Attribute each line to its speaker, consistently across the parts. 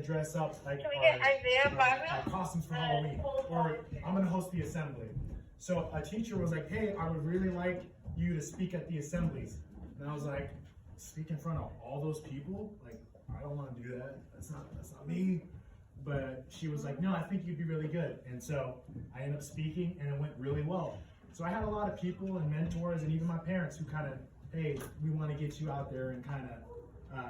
Speaker 1: dress up like our costumes for Halloween, or I'm gonna host the assembly. So a teacher was like, hey, I would really like you to speak at the assemblies. And I was like, speak in front of all those people? Like, I don't want to do that. That's not me. But she was like, no, I think you'd be really good. And so I ended up speaking, and it went really well. So I had a lot of people and mentors, and even my parents, who kind of, hey, we want to get you out there and kind of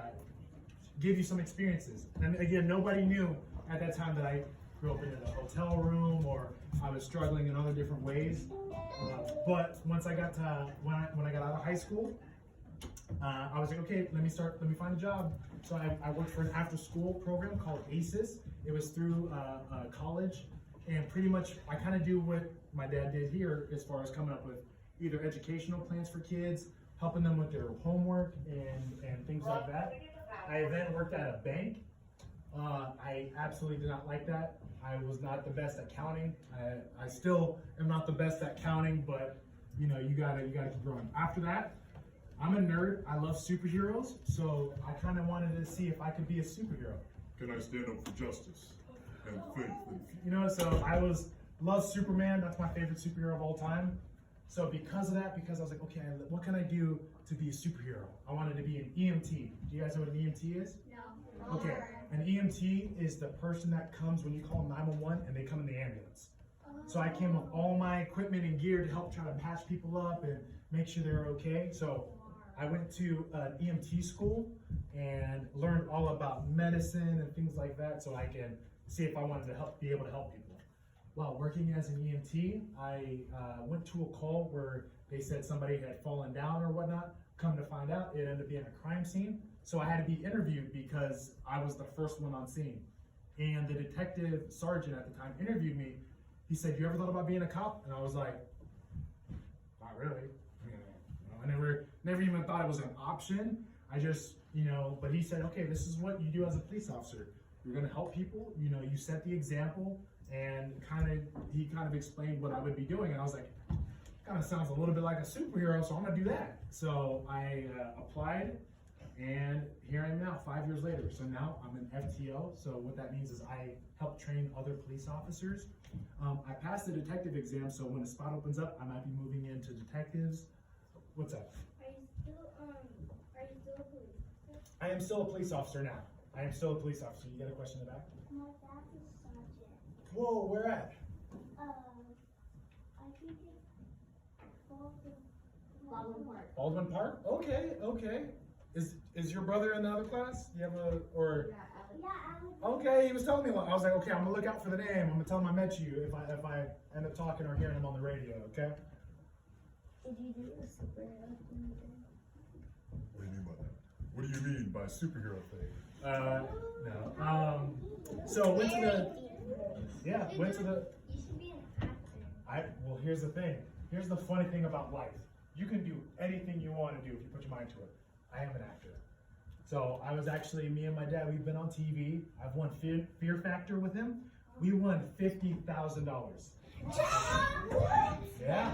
Speaker 1: give you some experiences. And again, nobody knew at that time that I grew up in a hotel room, or I was struggling in other different ways. But once I got to, when I got out of high school, I was like, okay, let me find a job. So I worked for an after-school program called ACES. It was through college, and pretty much I kind of do what my dad did here as far as coming up with either educational plans for kids, helping them with their homework and things like that. I then worked at a bank. I absolutely did not like that. I was not the best at counting. I still am not the best at counting, but you know, you gotta keep growing. After that, I'm a nerd. I love superheroes, so I kind of wanted to see if I could be a superhero.
Speaker 2: Can I stand up for justice and faith?
Speaker 1: You know, so love Superman. That's my favorite superhero of all time. So because of that, because I was like, okay, what can I do to be a superhero? I wanted to be an EMT. Do you guys know what an EMT is? No. Okay, an EMT is the person that comes when you call 911 and they come in the ambulance. So I came with all my equipment and gear to help try to patch people up and make sure they're okay. So I went to an EMT school and learned all about medicine and things like that, so I can see if I wanted to be able to help people. While working as an EMT, I went to a call where they said somebody had fallen down or whatnot. Come to find out, it ended up being a crime scene. So I had to be interviewed because I was the first one on scene. And the detective sergeant at the time interviewed me. He said, you ever thought about being a cop? And I was like, not really. I never even thought it was an option. I just, but he said, okay, this is what you do as a police officer. You're gonna help people, you set the example, and he kind of explained what I would be doing. And I was like, kind of sounds a little bit like a superhero, so I'm gonna do that. So I applied, and here I am now, 5 years later. So now I'm an FTO. So what that means is I help train other police officers. I passed the detective exam, so when a spot opens up, I might be moving into detectives. What's up?
Speaker 3: Are you still a police officer?
Speaker 1: I am still a police officer now. I am still a police officer. You got a question in the back?
Speaker 3: My dad's a sergeant.
Speaker 1: Whoa, where at?
Speaker 3: I think it's Baldwin Park.
Speaker 1: Baldwin Park? Okay. Is your brother in the other class? You have
Speaker 3: Yeah,
Speaker 1: Okay, he was telling me. I was like, okay, I'm gonna look out for the name. I'm gonna tell him I met you if I end up talking or hearing him on the radio. Okay.
Speaker 3: Did you do a superhero thing?
Speaker 2: What do you mean by that? What do you mean by superhero thing?
Speaker 1: No. So went to the.
Speaker 3: You should be an actor.
Speaker 1: Well, here's the thing. Here's the funny thing about life. You can do anything you want to do if you put your mind to it. I am an actor. So I was actually, me and my dad, we've been on TV. I've won Fear Factor with him. We won $50,000. Yeah.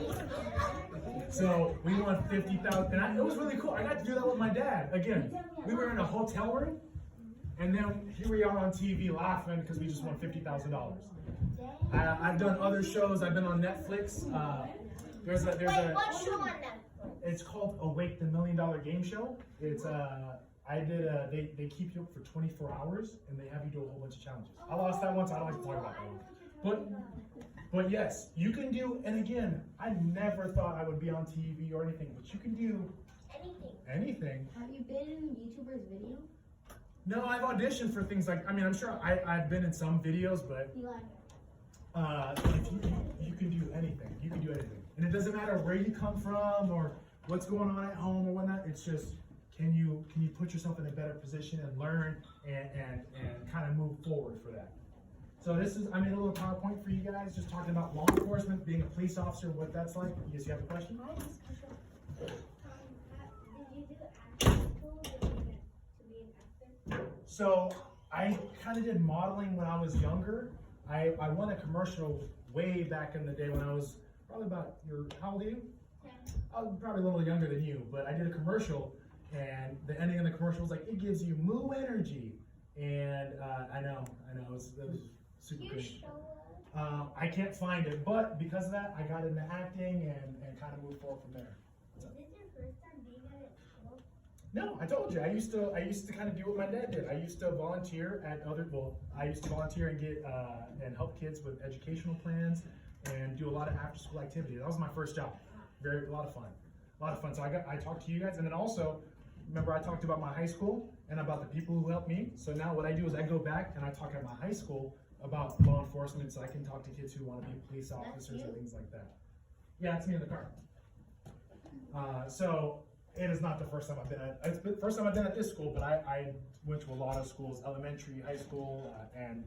Speaker 1: So we won $50,000, and it was really cool. I got to do that with my dad. Again, we were in a hotel room, and then here we are on TV laughing because we just won $50,000. I've done other shows. I've been on Netflix. There's
Speaker 3: Wait, what show on Netflix?
Speaker 1: It's called Awake the $1 Million Game Show. It's they keep you up for 24 hours and they have you do a whole bunch of challenges. I lost that once. I don't like to talk about that one. But yes, you can do. And again, I never thought I would be on TV or anything, but you can do anything.
Speaker 3: Have you been in YouTuber's video?
Speaker 1: No, I've auditioned for things like. I'm sure I've been in some videos, but if you can do anything. You can do anything, and it doesn't matter where you come from or what's going on at home or whatnot. It's just can you put yourself in a better position and learn and kind of move forward for that. So I made a little PowerPoint for you guys, just talking about law enforcement, being a police officer, what that's like. You guys have a question?
Speaker 3: Did you do acting school to be an actor?
Speaker 1: So I kind of did modeling when I was younger. I won a commercial way back in the day when I was probably about how old are you?
Speaker 3: 10.
Speaker 1: I was probably a little younger than you, but I did a commercial, and the ending of the commercial was like, it gives you moo energy. and I know, it was super
Speaker 3: You
Speaker 1: good.
Speaker 3: show us.
Speaker 1: I can't find it, but because of that, I got into acting and kind of moved forward from there.
Speaker 3: Is this your first time being at a school?
Speaker 1: No, I told you, I used to kind of do what my dad did. I used to volunteer I used to volunteer and get, and help kids with educational plans and do a lot of after-school activities. That was my first job. A lot of fun. So I talked to you guys, and then also, remember I talked about my high school and about the people who helped me. So now what I do is I go back and I talk at my high school about law enforcement, so I can talk to kids who want to be police officers and things like that. Yeah, it's me in the car. So it is not the first time I've been at. It's the first time I've been at this school, but I went to a lot of schools: elementary, high school, and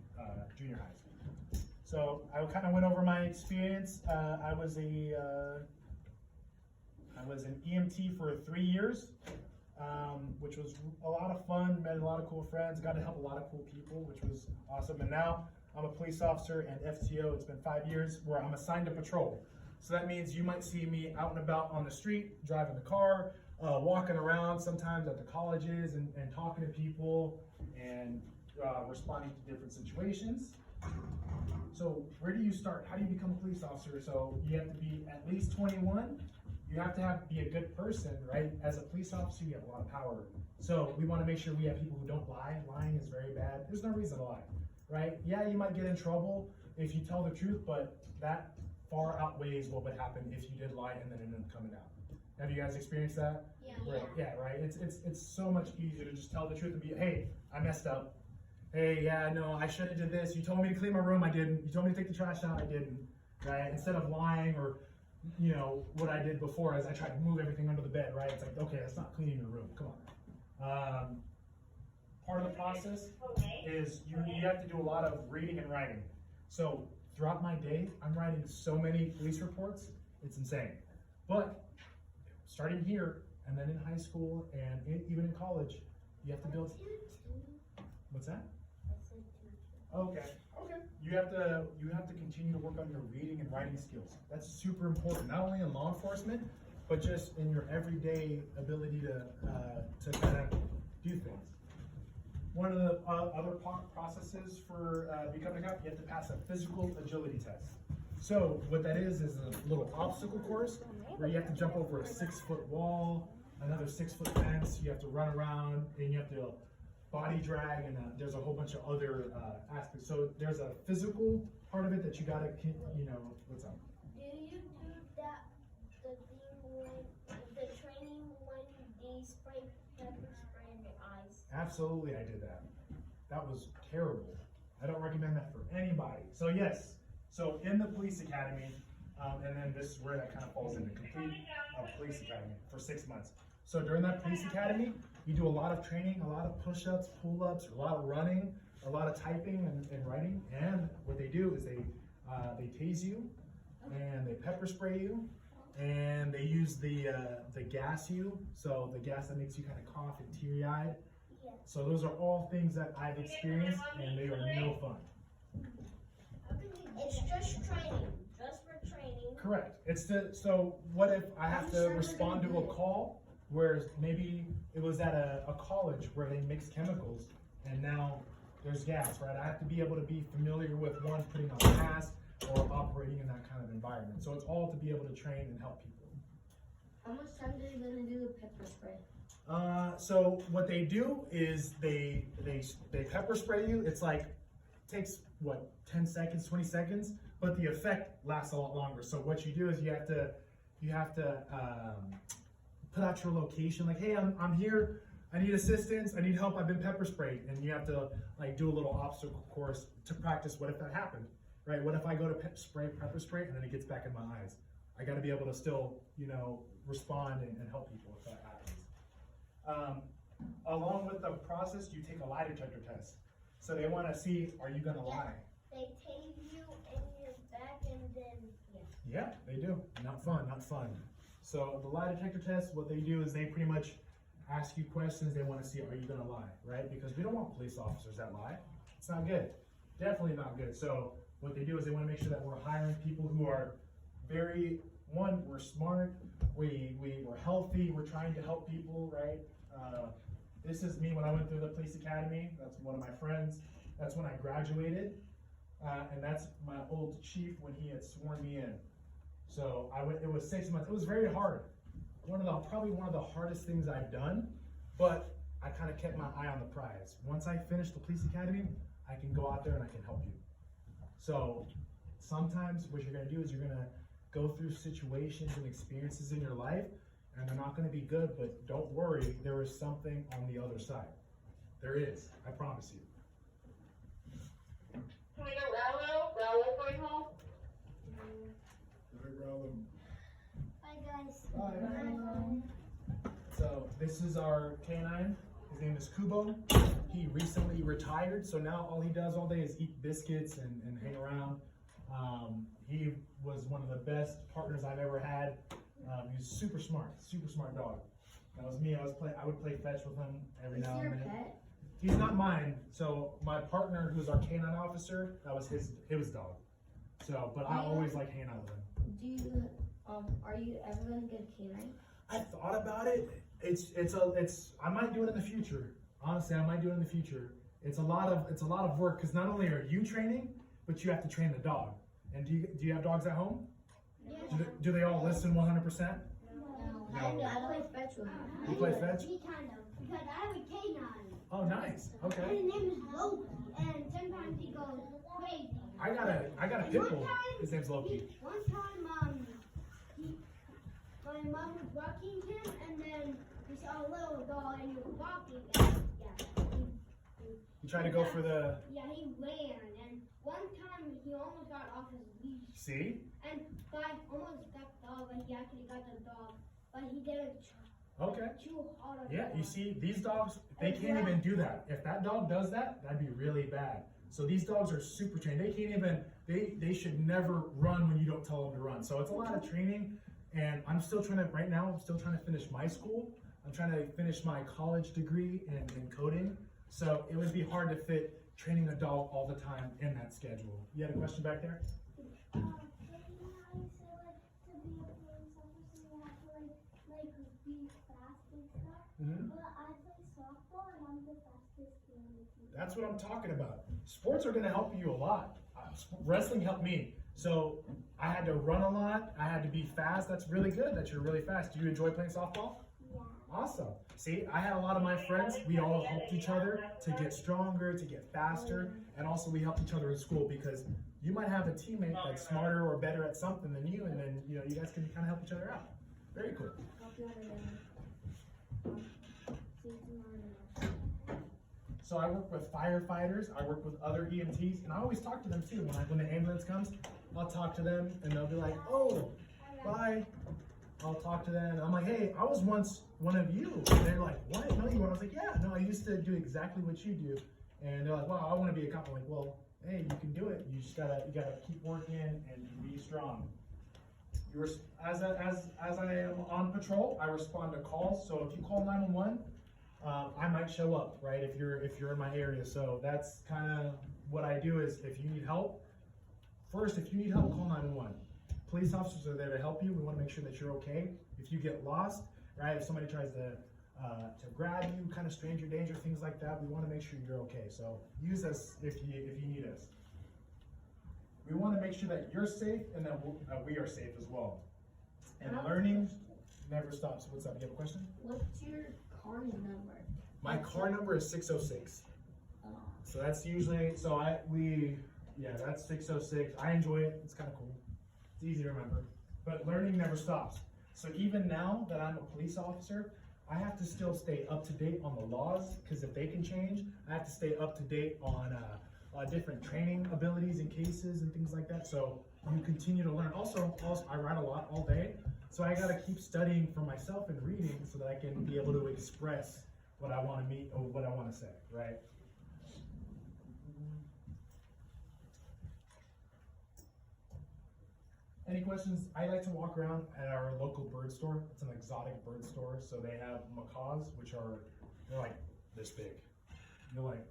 Speaker 1: junior high. So I kind of went over my experience. I was an EMT for 3 years, which was a lot of fun. Met a lot of cool friends. Got to help a lot of cool people, which was awesome. And now I'm a police officer and FTO. It's been 5 years where I'm assigned to patrol. So that means you might see me out and about on the street, driving the car, walking around sometimes at the colleges and talking to people and responding to different situations. So where do you start? How do you become a police officer? So you have to be at least 21. You have to be a good person, right? As a police officer, you have a lot of power. So we want to make sure we have people who don't lie. Lying is very bad. There's no reason to lie, right? Yeah, you might get in trouble if you tell the truth, but that far outweighs what would happen if you did lie and then it ended up coming out. Have you guys experienced that?
Speaker 3: Yeah.
Speaker 1: Right. Yeah, right. It's so much easier to just tell the truth and be, hey, I messed up. Hey, yeah, no, I should have did this. You told me to clean my room, I didn't. You told me to take the trash out, I didn't. Right? Instead of lying or, what I did before is I tried to move everything under the bed, right? It's like, okay, that's not cleaning your room. Come on. Part of the process is you have to do a lot of reading and writing. So throughout my day, I'm writing so many police reports, it's insane. But starting here and then in high school and even in college, you have to build. What's that? Okay. You have to continue to work on your reading and writing skills. That's super important, not only in law enforcement, but just in your everyday ability to kind of do things. One of the other processes for becoming a cop, you have to pass a physical agility test. So what that is a little obstacle course where you have to jump over a 6-foot wall, another 6-foot fence. You have to run around and you have to body drag, and there's a whole bunch of other aspects. So there's a physical part of it that you gotta, what's up?
Speaker 3: Do you do that, the thing when, the training when they spray pepper spray in your eyes?
Speaker 1: Absolutely, I did that. That was terrible. I don't recommend that for anybody. So yes, so in the police academy, and then this is where that kind of falls into complete police academy for 6 months. So during that police academy, you do a lot of training, a lot of push-ups, pull-ups, a lot of running, a lot of typing and writing. And what they do is they tase you, and they pepper spray you, and they use the gas you, so the gas that makes you kind of cough and teary-eyed.
Speaker 3: Yeah.
Speaker 1: So those are all things that I've experienced, and they are no fun.
Speaker 3: It's just training, just for training.
Speaker 1: Correct. So what if I have to respond to a call where maybe it was at a college where they mix chemicals and now there's gas, right? I have to be able to be familiar with putting on a mask or operating in that kind of environment. So it's all to be able to train and help people.
Speaker 4: How much time are you gonna do the pepper spray?
Speaker 1: So what they do is they pepper spray you. It's like, takes 10 seconds, 20 seconds, but the effect lasts a lot longer. So what you do is you have to put out your location, like, hey, I'm here, I need assistance, I need help, I've been pepper sprayed, and you have to do a little obstacle course to practice what if that happened, right? What if I go to pepper spray and then it gets back in my eyes? I got to be able to still, respond and help people if that happens. Along with the process, you take a lie detector test. So they want to see, are you going to lie?
Speaker 3: They tase you in your back and then,
Speaker 1: Yeah, they do. Not fun. So the lie detector test, what they do is they pretty much ask you questions. They want to see, are you going to lie, right? Because we don't want police officers that lie. It's not good. Definitely not good. So what they do is they want to make sure that we're hiring people who are we're smart, we're healthy, we're trying to help people, right? This is me when I went through the police academy. That's one of my friends. That's when I graduated. And that's my old chief when he had sworn me in. So it was 6 months. It was very hard. Probably one of the hardest things I've done, but I kind of kept my eye on the prize. Once I finish the police academy, I can go out there and I can help you. So sometimes what you're gonna do is you're gonna go through situations and experiences in your life, and they're not gonna be good, but don't worry, there is something on the other side. There is, I promise you.
Speaker 5: Can we get Rallo? Rallo going home?
Speaker 2: Right, Roland?
Speaker 3: Bye, guys.
Speaker 1: Bye. So this is our canine. His name is Kubo. He recently retired, so now all he does all day is eat biscuits and hang around. He was one of the best partners I've ever had. He's super smart dog. That was me. I would play fetch with him every
Speaker 4: Is
Speaker 1: now
Speaker 4: your
Speaker 1: and then.
Speaker 4: pet?
Speaker 1: He's not mine. So my partner, who's our canine officer, that was his dog. So, but I always like hanging out with him.
Speaker 4: Do you, are you ever gonna get a canine?
Speaker 1: I thought about it. I might do it in the future. Honestly, I might do it in the future. It's a lot of work because not only are you training, but you have to train the dog. And do you have dogs at home?
Speaker 3: Yeah.
Speaker 1: Do they all listen 100%?
Speaker 3: No.
Speaker 4: I play fetch with him.
Speaker 1: You play fetch?
Speaker 3: Me kind of, because I have a canine.
Speaker 1: Oh, nice.
Speaker 3: And
Speaker 1: Okay.
Speaker 3: his name is Loki, and sometimes he goes crazy.
Speaker 1: I got a pit bull. His name's Loki.
Speaker 3: One time, my mom was walking him, and then we saw a little dog, and he was walking, and
Speaker 1: You try to go for the.
Speaker 3: he ran, and one time he almost got off his leash,
Speaker 1: See?
Speaker 3: and almost got the dog, but he actually got the dog, but he didn't
Speaker 1: Okay.
Speaker 3: chew hard on
Speaker 1: Yeah,
Speaker 3: the
Speaker 1: you
Speaker 3: dog.
Speaker 1: see, these dogs, they can't even do that. If that dog does that, that'd be really bad. So these dogs are super trained. They can't even, they should never run when you don't tell them to run. So it's a lot of training, and I'm still trying to finish my school. I'm trying to finish my college degree in coding. So it would be hard to fit training a dog all the time in that schedule. You had a question back there?
Speaker 3: So you know how you say like to be a police officer you have to like be fast and stuff?
Speaker 1: Mm-hmm.
Speaker 3: But I play softball and I'm the fastest in the team.
Speaker 1: That's what I'm talking about. Sports are going to help you a lot. Wrestling helped me. So I had to run a lot. I had to be fast. That's really good that you're really fast. Do you enjoy playing softball?
Speaker 3: Yeah.
Speaker 1: Awesome. See, I had a lot of my friends. We all helped each other to get stronger, to get faster, and also we helped each other in school because you might have a teammate that's smarter or better at something than you, and then you guys can kind of help each other out. Very cool.
Speaker 4: Help you out
Speaker 1: So I work with firefighters, I work with other EMTs, and I always talk to them too. When the ambulance comes, I'll talk to them and they'll be like, oh, bye. I'll talk to them and I'm like, hey, I was once one of you. And they're like, what? No, you weren't. I was like, yeah, no, I used to do exactly what you do. And they're like, wow, I want to be a cop. I'm like, well, hey, you can do it. You just gotta keep working and be strong. As I am on patrol, I respond to calls. So if you call 911, I might show up, right? If you're in my area. So that's kind of what I do is if you need help, first, if you need help, call 911. Police officers are there to help you. We want to make sure that you're okay. If you get lost, right? If somebody tries to grab you, kind of stranger danger, things like that, we want to make sure you're okay. So use us if you need us. We want to make sure that you're safe and that we are safe as well. And learning never stops. What's up? You have a question?
Speaker 4: What's your car number?
Speaker 1: My car number is 606. So that's usually that's 606. I enjoy it. It's kind of cool. It's easy to remember. But learning never stops. So even now that I'm a police officer, I have to still stay up to date on the laws because if they can change, I have to stay up to date on different training abilities and cases and things like that. So you continue to learn. Also, I write a lot all day, so I got to keep studying for myself and reading so that I can be able to express what I want to meet or what I want to say, right? Any questions? I like to walk around at our local bird store. It's an exotic bird store. So they have macaws, they're like this big. They're like,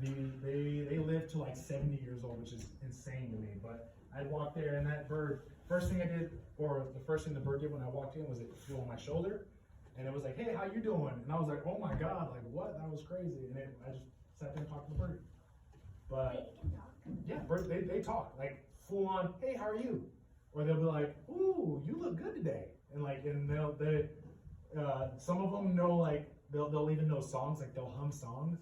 Speaker 1: they live to like 70 years old, which is insane to me. But I'd walk there and that bird, first thing the bird did when I walked in was it flew on my shoulder. and it was like, hey, how you doing? And I was like, oh my God, like what? That was crazy. And I just sat there and talked to the bird. But yeah, birds, they talk like full on, hey, how are you? Or they'll be like, ooh, you look good today. And like, and some of them know, like, they'll even know songs, like they'll hum songs.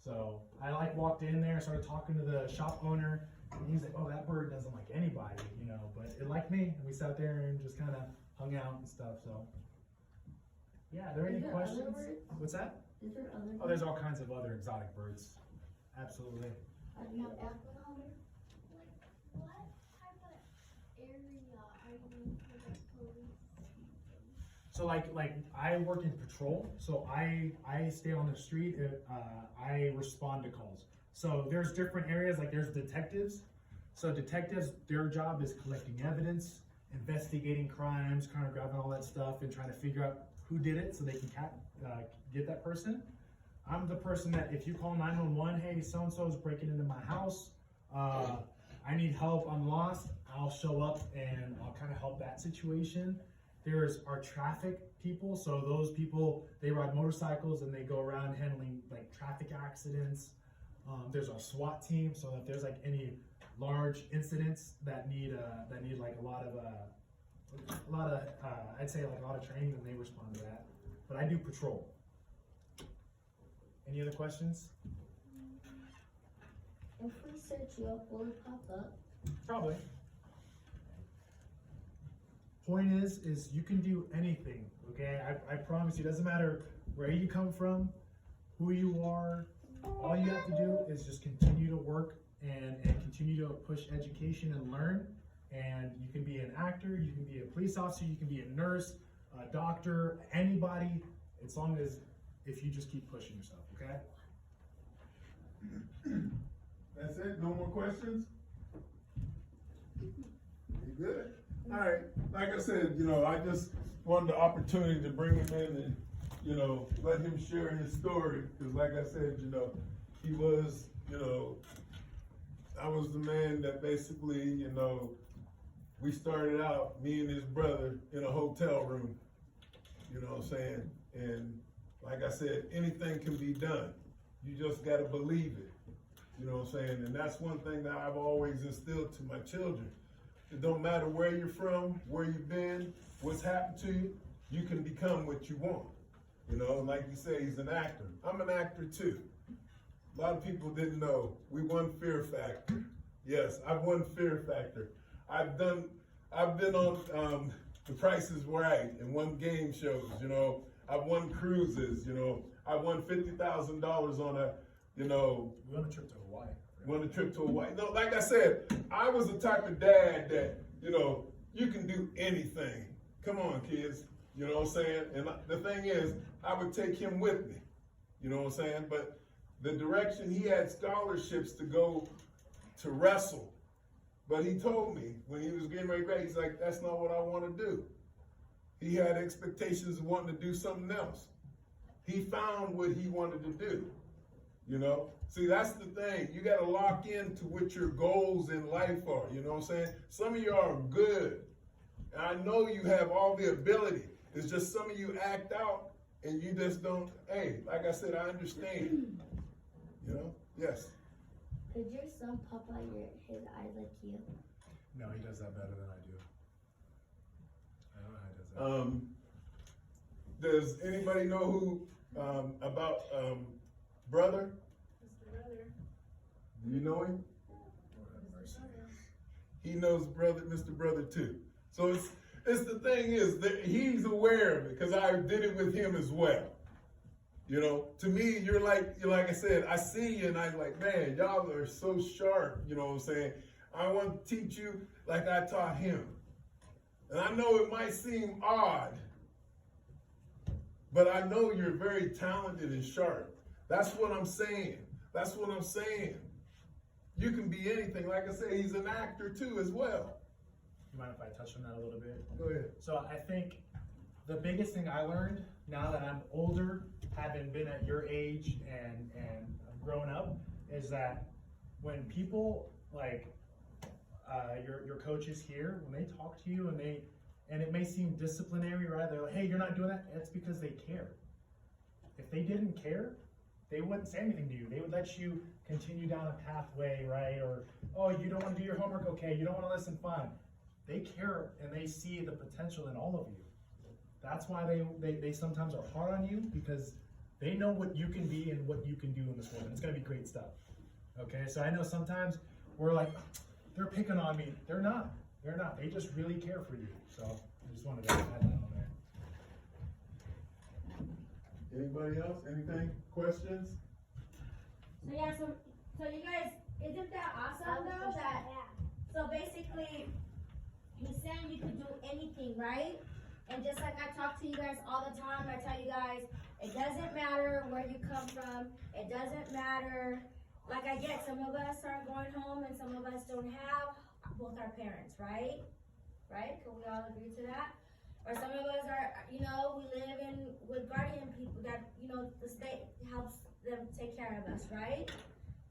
Speaker 1: So I like walked in there, started talking to the shop owner, and he's like, oh, that bird doesn't like anybody, you know, but it liked me, and we sat there and just kind of hung out and stuff. So yeah, are there any questions? What's that?
Speaker 4: Is there other?
Speaker 1: Oh, there's all kinds of other exotic birds. Absolutely.
Speaker 4: Have you ever hunted?
Speaker 3: What type of area are you in for the police?
Speaker 1: So like I work in patrol, so I stay on the street. I respond to calls. So there's different areas, like there's detectives. So detectives, their job is collecting evidence, investigating crimes, kind of grabbing all that stuff and trying to figure out who did it so they can get that person. I'm the person that if you call 911, hey, so-and-so is breaking into my house, I need help, I'm lost, I'll show up and I'll kind of help that situation. There's our traffic people, so those people, they ride motorcycles and they go around handling like traffic accidents. There's our SWAT team, so if there's like any large incidents that need like a lot of I'd say like a lot of training, and they respond to that. But I do patrol. Any other questions?
Speaker 4: If we search you up, will it pop up?
Speaker 1: Probably. Point is you can do anything, okay? I promise you, it doesn't matter where you come from, who you are, all you have to do is just continue to work and continue to push education and learn. And you can be an actor, you can be a police officer, you can be a nurse, a doctor, anybody, as long as if you just keep pushing yourself, okay?
Speaker 2: That's it? No more questions? You good? All right. Like I said, I just wanted the opportunity to bring him in and, let him share his story. Because like I said, he was, I was the man that basically, we started out, me and his brother, in a hotel room. You know what I'm saying? And like I said, anything can be done. You just got to believe it. You know what I'm saying? And that's one thing that I've always instilled to my children. It don't matter where you're from, where you've been, what's happened to you, you can become what you want. Like you say, he's an actor. I'm an actor too. A lot of people didn't know. We won Fear Factor. Yes, I've won Fear Factor. I've been on The Price is Right and won game shows, I've won cruises, I won $50,000 on a,
Speaker 1: We went on a trip to Hawaii.
Speaker 2: won a trip to Hawaii. No, like I said, I was the type of dad that, you can do anything. Come on, kids. You know what I'm saying? And the thing is, I would take him with me. You know what I'm saying? But the direction, he had scholarships to go to wrestle. But he told me when he was getting ready to grad, he's like, that's not what I want to do. He had expectations of wanting to do something else. He found what he wanted to do. See, that's the thing. You got to lock into what your goals in life are. You know what I'm saying? Some of you are good. And I know you have all the ability. It's just some of you act out and you just don't. Hey, like I said, I understand. Yes.
Speaker 4: Could your son pop out his eyes like you?
Speaker 1: No, he does that better than I do. I don't know how he does that.
Speaker 2: Does anybody know who about Brother?
Speaker 5: Mr. Brother.
Speaker 2: Do you know him?
Speaker 1: Lord have mercy.
Speaker 2: He knows Mr. Brother too. So it's the thing is that he's aware of it because I did it with him as well. To me, you're like I said, I see you and I'm like, man, y'all are so sharp. You know what I'm saying? I want to teach you like I taught him. And I know it might seem odd, but I know you're very talented and sharp. That's what I'm saying. That's what I'm saying. You can be anything. Like I said, he's an actor too as well.
Speaker 1: You mind if I touch on that a little bit?
Speaker 2: Go ahead.
Speaker 1: So I think the biggest thing I learned now that I'm older, having been at your age and grown up, is that when people like your coaches here, when they talk to you and And it may seem disciplinary, right? They're like, hey, you're not doing that. It's because they care. If they didn't care, they wouldn't say anything to you. They would let you continue down a pathway, right? Or, oh, you don't want to do your homework? Okay, you don't want to listen? Fine. They care and they see the potential in all of you. That's why they sometimes are hard on you, because they know what you can be and what you can do in this world. And it's going to be great stuff. Okay, so I know sometimes we're like, they're picking on me. They're not. They're not. They just really care for you. So I just wanted to add that on there.
Speaker 2: Anybody else? Anything? Questions?
Speaker 4: So yeah, so you guys, isn't that awesome though? That so basically, he's saying you could do anything, right? And just like I talk to you guys all the time, I tell you guys, it doesn't matter where you come from. It doesn't matter. Like I get, some of us are going home and some of us don't have both our parents, right? Right? Can we all agree to that? Or some of us are, we live with guardian people that, the state helps them take care of us, right?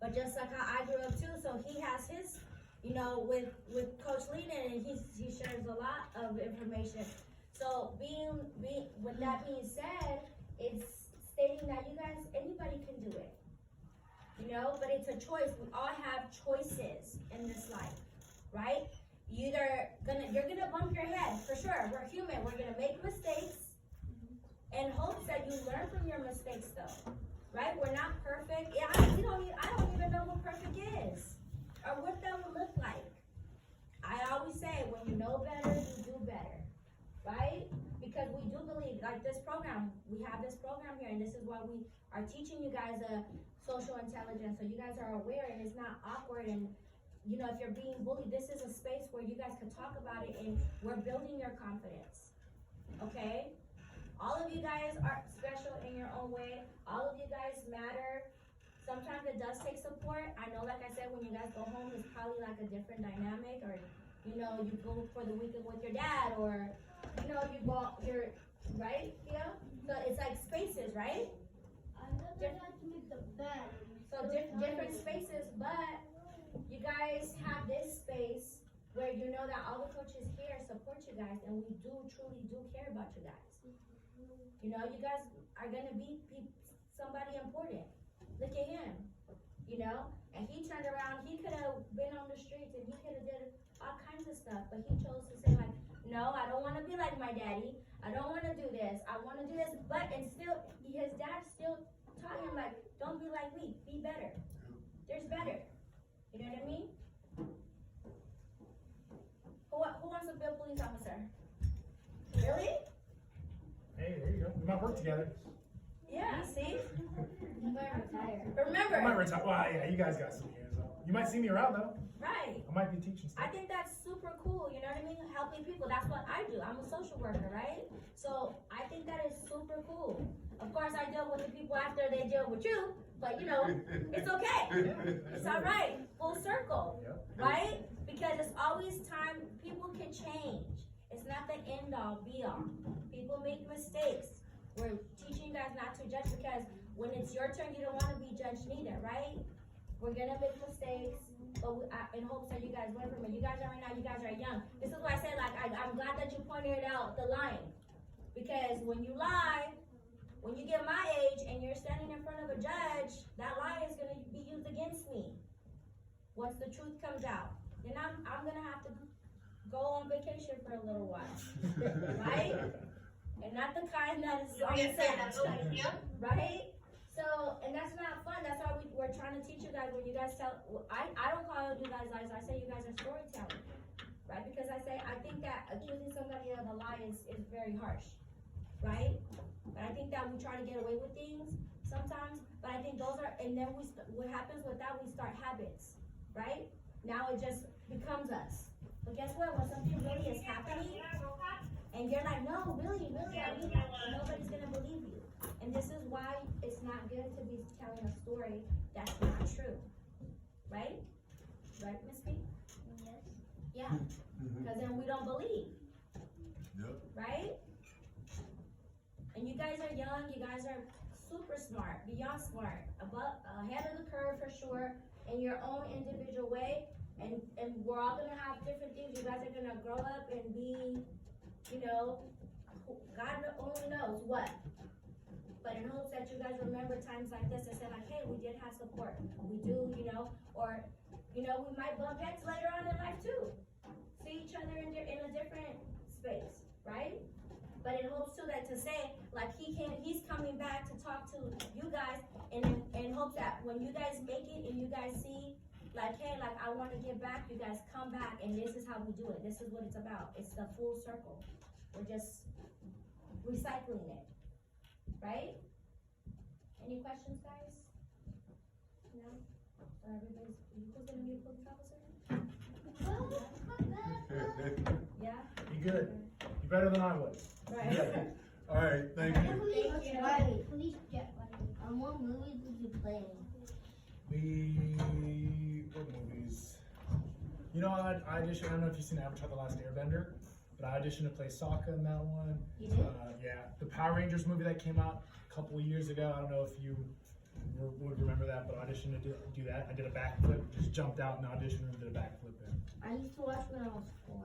Speaker 4: But just like how I grew up too, so he has his, with Coach Leland, and he shares a lot of information. So with that being said, it's stating that you guys, anybody can do it. But it's a choice. We all have choices in this life, right? You're gonna bump your head for sure. We're human. We're gonna make mistakes, in hopes that you learn from your mistakes, though, right? We're not perfect. Yeah, I don't even know what perfect is, or what that would look like. I always say, when you know better, you do better, right? Because we do believe, like this program, we have this program here, and this is why we are teaching you guys social intelligence, so you guys are aware and it's not awkward. And if you're being bullied, this is a space where you guys can talk about it, and we're building your confidence. Okay? All of you guys are special in your own way. All of you guys matter. Sometimes it does take support. I know, like I said, when you guys go home, it's probably like a different dynamic, or you go for the weekend with your dad, or you're right, yeah. So it's like spaces, right? So different spaces, but you guys have this space where you know that all the coaches here support you guys, and we truly do care about you guys. You guys are gonna be somebody important. Look at him, and he turned around. He could have been on the streets and he could have did all kinds of stuff, but he chose to say, like, no, I don't want to be like my daddy. I don't want to do this. I want to do this. And still, his dad still taught him, like, don't be like me. Be better. There's better. You know what I mean? Who wants to be a police officer? Really?
Speaker 1: Hey, there you go. We might work together.
Speaker 4: Yeah, see?
Speaker 1: I
Speaker 4: Remember.
Speaker 1: might retire. Well, yeah, you guys got some years. You might see me around, though.
Speaker 4: Right.
Speaker 1: I might be teaching stuff.
Speaker 4: I think that's super cool, you know what I mean? Helping people, that's what I do. I'm a social worker, right? So I think that is super cool. Of course, I deal with the people after they deal with you, but it's okay. It's all right. Full circle, right? Because it's always time. People can change. It's not the end all, be all. People make mistakes. We're teaching you guys not to judge, because when it's your turn, you don't want to be judged neither, right? We're gonna make mistakes, but in hopes that you guys learn from it. You guys are right now, you guys are young. This is why I said, like, I'm glad that you pointed out the lying. Because when you lie, when you get my age and you're standing in front of a judge, that lie is gonna be used against me. Once the truth comes out, then I'm gonna have to go on vacation for a little while, right? And not the kind that is on the set, right? So, and that's not fun. That's why we're trying to teach you guys. When you guys tell, I don't call you guys lies. I say you guys are storytelling, right? Because I think that accusing somebody of a lie is very harsh, right? But I think that we try to get away with things sometimes. But I think those are, and then what happens with that? We start habits, right? Now it just becomes us. But guess what? When something really is happening, and you're like, no, really, nobody's gonna believe you. And this is why it's not good to be telling a story that's not true. Right? Right, Miss B?
Speaker 3: Yes.
Speaker 4: Yeah. Because then we don't believe.
Speaker 2: Yep.
Speaker 4: Right? And you guys are young, you guys are super smart, beyond smart, ahead of the curve for sure, in your own individual way. And we're all gonna have different things. You guys are gonna grow up and be you know, God only knows what. But in hopes that you guys remember times like this and say like, hey, we did have support. We do, you know, or, you know, we might bump heads later on in life too. See each other in a different space, right? But in hopes too that to say, like he's coming back to talk to you guys in hopes that when you guys make it and you guys see, like, hey, like I want to get back, you guys come back and this is how we do it. This is what it's about. It's the full circle. We're just recycling it. Right? Any questions, guys? No? So everybody's, who's gonna be a police officer? Yeah?
Speaker 1: You good? You better than I was.
Speaker 4: Right.
Speaker 2: All right, thank you.
Speaker 4: Thank you.
Speaker 3: Riley, police jet Riley. What movies did you play in?
Speaker 1: What movies? You know, I auditioned, I don't know if you've seen Avatar The Last Airbender, but I auditioned to play Sokka in that one.
Speaker 4: You did?
Speaker 1: Yeah, the Power Rangers movie that came out a couple of years ago, I don't know if you would remember that, but I auditioned to do that. I did a backflip, just jumped out in the audition room, did a backflip.
Speaker 3: I used to watch when I was 4.